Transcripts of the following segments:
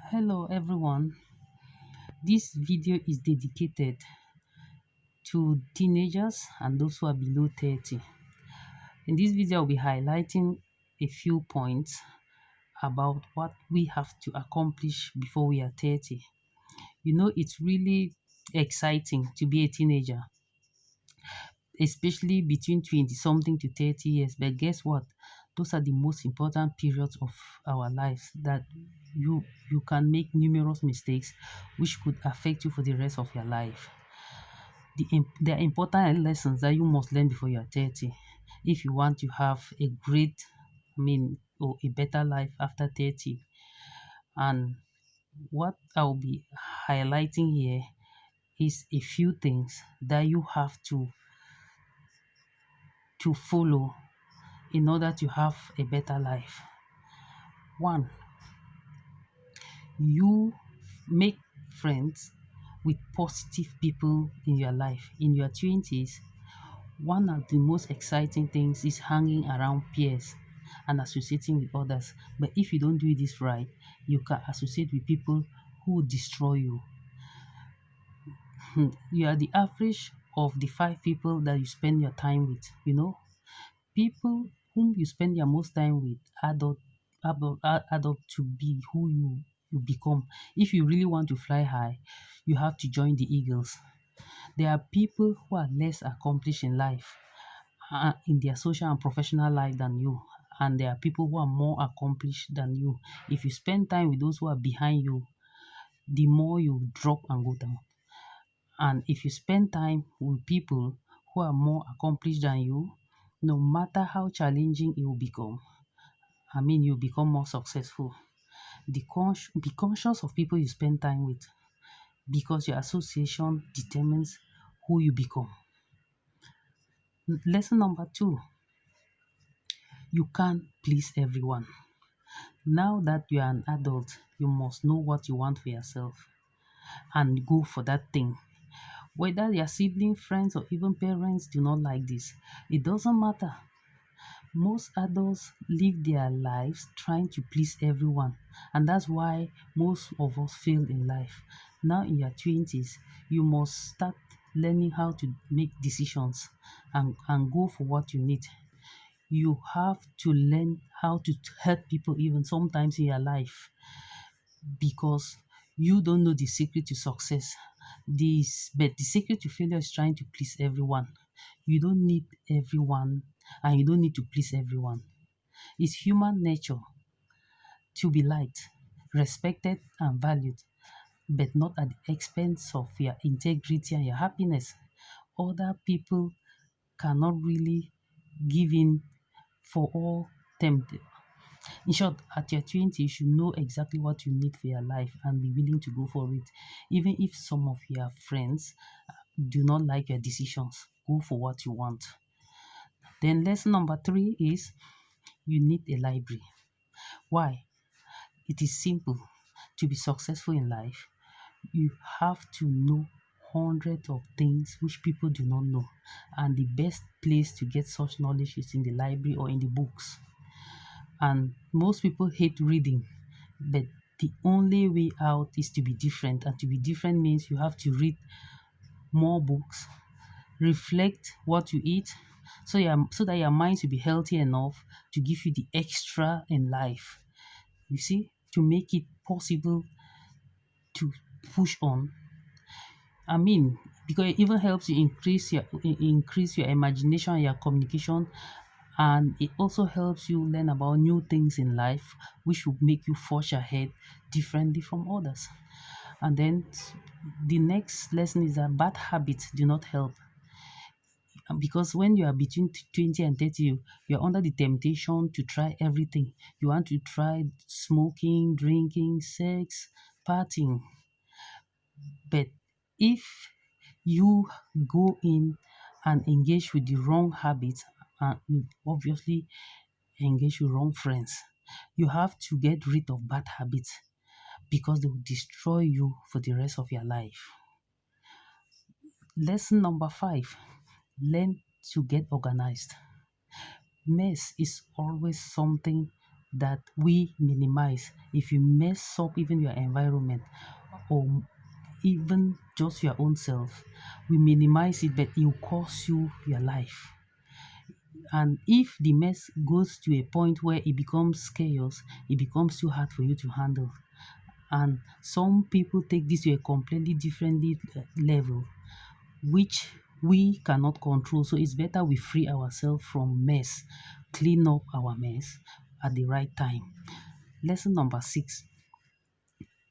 Hello everyone. This video is dedicated to teenagers and those who are below 30. In this video, I'll be highlighting a few points about what we have to accomplish before we are 30. It's really exciting to be a teenager, especially between 20 something to 30 years. But guess what? Those are the most important periods of our lives that you can make numerous mistakes which could affect you for the rest of your life. There are important lessons that you must learn before you are 30 if you want to have a great, or a better life after 30. And what I'll be highlighting here is a few things that you have to follow in order to have a better life. One, you make friends with positive people in your life. In your 20s, one of the most exciting things is hanging around peers and associating with others. But if you don't do this right, you can associate with people who will destroy you. You are the average of the five people that you spend your time with. People whom you spend your most time with add up to be who you become. If you really want to fly high, you have to join the eagles. There are people who are less accomplished in life, in their social and professional life than you, and there are people who are more accomplished than you. If you spend time with those who are behind you, the more you drop and go down. And if you spend time with people who are more accomplished than you, no matter how challenging it will become, you'll become more successful. Be conscious of people you spend time with, because your association determines who you become. Lesson number two, you can't please everyone. Now that you are an adult, you must know what you want for yourself and go for that thing. Whether your siblings, friends, or even parents do not like this, it doesn't matter. Most adults live their lives trying to please everyone, and that's why most of us fail in life. Now, in your 20s, you must start learning how to make decisions and go for what you need. You have to learn how to help people, even sometimes in your life, because you don't know the secret to success. But the secret to failure is trying to please everyone. You don't need everyone, and you don't need to please everyone. It's human nature to be liked, respected, and valued, but not at the expense of your integrity and your happiness. Other people cannot really give in for all tempted. In short, at your 20, you should know exactly what you need for your life and be willing to go for it. Even if some of your friends do not like your decisions, go for what you want. Then, lesson number three is you need a library. Why? It is simple. To be successful in life, you have to know hundreds of things which people do not know. And the best place to get such knowledge is in the library or in the books. And most people hate reading, but the only way out is to be different. And to be different means you have to read more books, reflect what you eat, so that your mind will be healthy enough to give you the extra in life. You see, to make it possible to push on. I mean, because it even helps you increase your imagination and your communication, and it also helps you learn about new things in life, which will make you forge ahead differently from others. And then the next lesson is that bad habits do not help. Because when you are between 20 and 30, you're under the temptation to try everything. You want to try smoking, drinking, sex, partying. But if you go in and engage with the wrong habits, and you obviously engage with wrong friends, you have to get rid of bad habits because they will destroy you for the rest of your life. Lesson number five, learn to get organized. Mess is always something that we minimize. If you mess up even your environment or even just your own self, we minimize it, but it will cost you your life. And if the mess goes to a point where it becomes chaos, it becomes too hard for you to handle. And some people take this to a completely different level, which we cannot control. So it's better we free ourselves from mess, clean up our mess at the right time. Lesson number 6: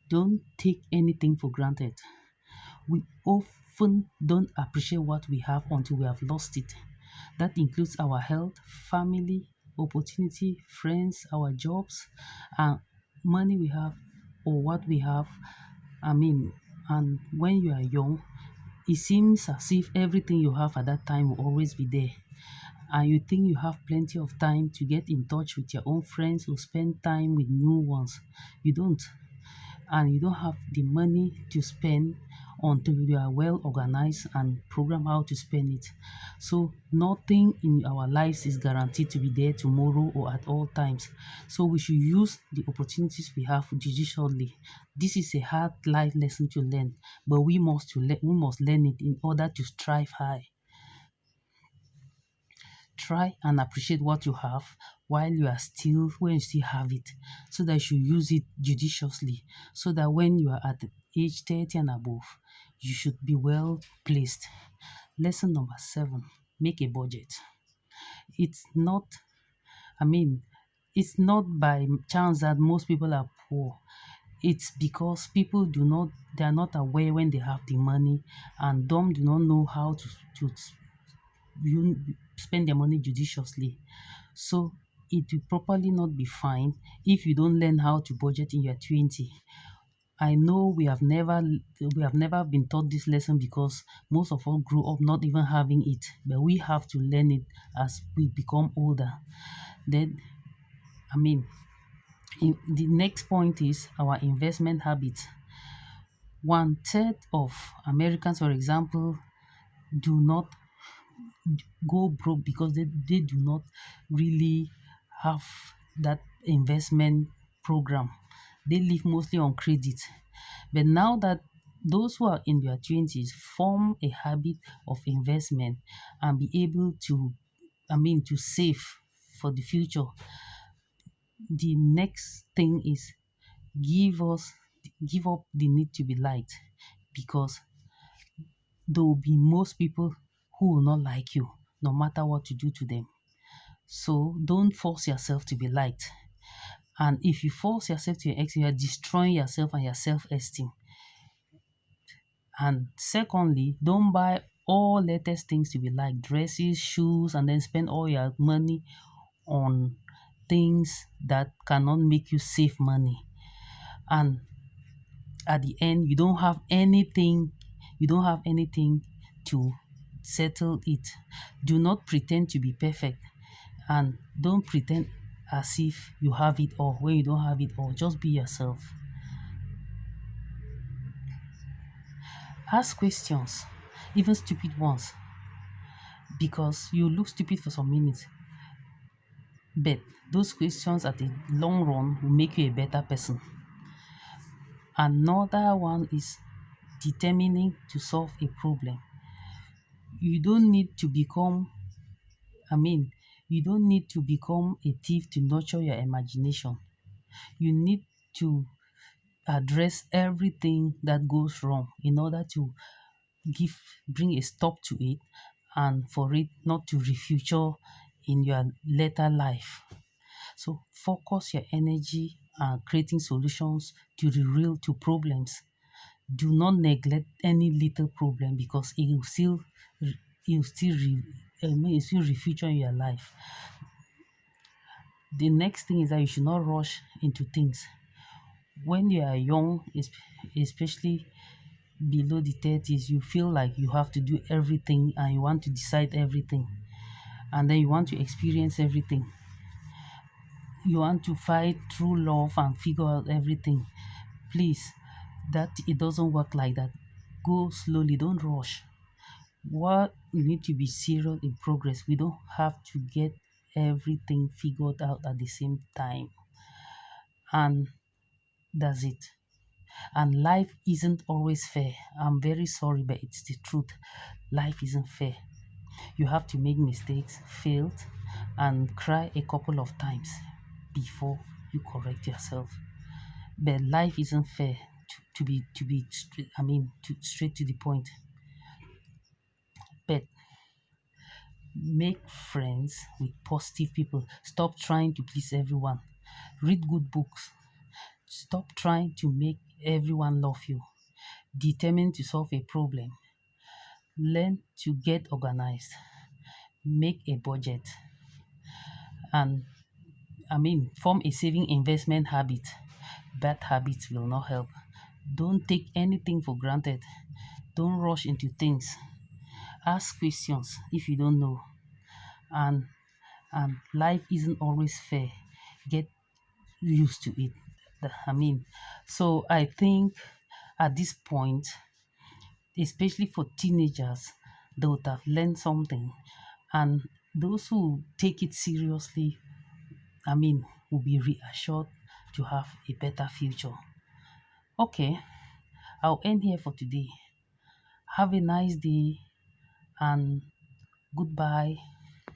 don't take anything for granted. We often don't appreciate what we have until we have lost it. That includes our health, family, opportunity, friends, our jobs, and money we have or what we have. I mean, and when you are young, it seems as if everything you have at that time will always be there. And you think you have plenty of time to get in touch with your own friends or spend time with new ones. You don't. And you don't have the money to spend until you are well organized and program how to spend it. So nothing in our lives is guaranteed to be there tomorrow or at all times. So we should use the opportunities we have judiciously. This is a hard life lesson to learn, but we must learn it in order to strive high. Try and appreciate what you have while when you still have it, so that you should use it judiciously, so that when you are at age 30 and above, you should be well placed. Lesson number 7: make a budget. It's not, I mean, it's not by chance that most people are poor. It's because people they are not aware when they have the money, and some do not know how to you spend their money judiciously. So it will probably not be fine if you don't learn how to budget in your 20. I know we have never been taught this lesson because most of us grew up not even having it, but we have to learn it as we become older. Then, I mean, the next point is our investment habits. One third of Americans, for example, do not go broke because they do not really have that investment program. They live mostly on credit. But now that those who are in their 20s form a habit of investment and be able to, to save for the future, the next thing is give us give up the need to be liked, because there will be most people who will not like you no matter what you do to them. So don't force yourself to be liked. And if you force yourself to your ex, you are destroying yourself and your self-esteem. And secondly, don't buy all latest things to be liked, dresses, shoes, and then spend all your money on things that cannot make you save money. And at the end, you don't have anything to settle it. Do not pretend to be perfect, and don't pretend as if you have it all when you don't have it all. Just be yourself. Ask questions, even stupid ones, because you look stupid for some minutes, but those questions at the long run will make you a better person. Another one is determining to solve a problem. You don't need to become, I mean, you don't need to become a thief to nurture your imagination. You need to address everything that goes wrong in order to give bring a stop to it, and for it not to refuture in your later life. So focus your energy on creating solutions to the real to problems. Do not neglect any little problem, because it will still refuture in your life. The next thing is that you should not rush into things. When you are young, especially below the 30s, you feel like you have to do everything and you want to decide everything, and then you want to experience everything. You want to fight through love and figure out everything. Please, that it doesn't work like that. Go slowly, don't rush. What we need to be serious in progress. We don't have to get everything figured out at the same time. and that's it. And life isn't always fair. I'm very sorry, but it's the truth. Life isn't fair. You have to make mistakes, fail, and cry a couple of times before you correct yourself. But life isn't fair. To be straight to the point. But make friends with positive people. Stop trying to please everyone. Read good books. Stop trying to make everyone love you. Determined to solve a problem. Learn to get organized. Make a budget. And form a saving investment habit. Bad habits will not help. Don't take anything for granted. Don't rush into things. Ask questions if you don't know. And life isn't always fair. Get used to it. So I think at this point, especially for teenagers, they would have learned something. And those who take it seriously, will be reassured to have a better future. Okay, I'll end here for today. Have a nice day and goodbye.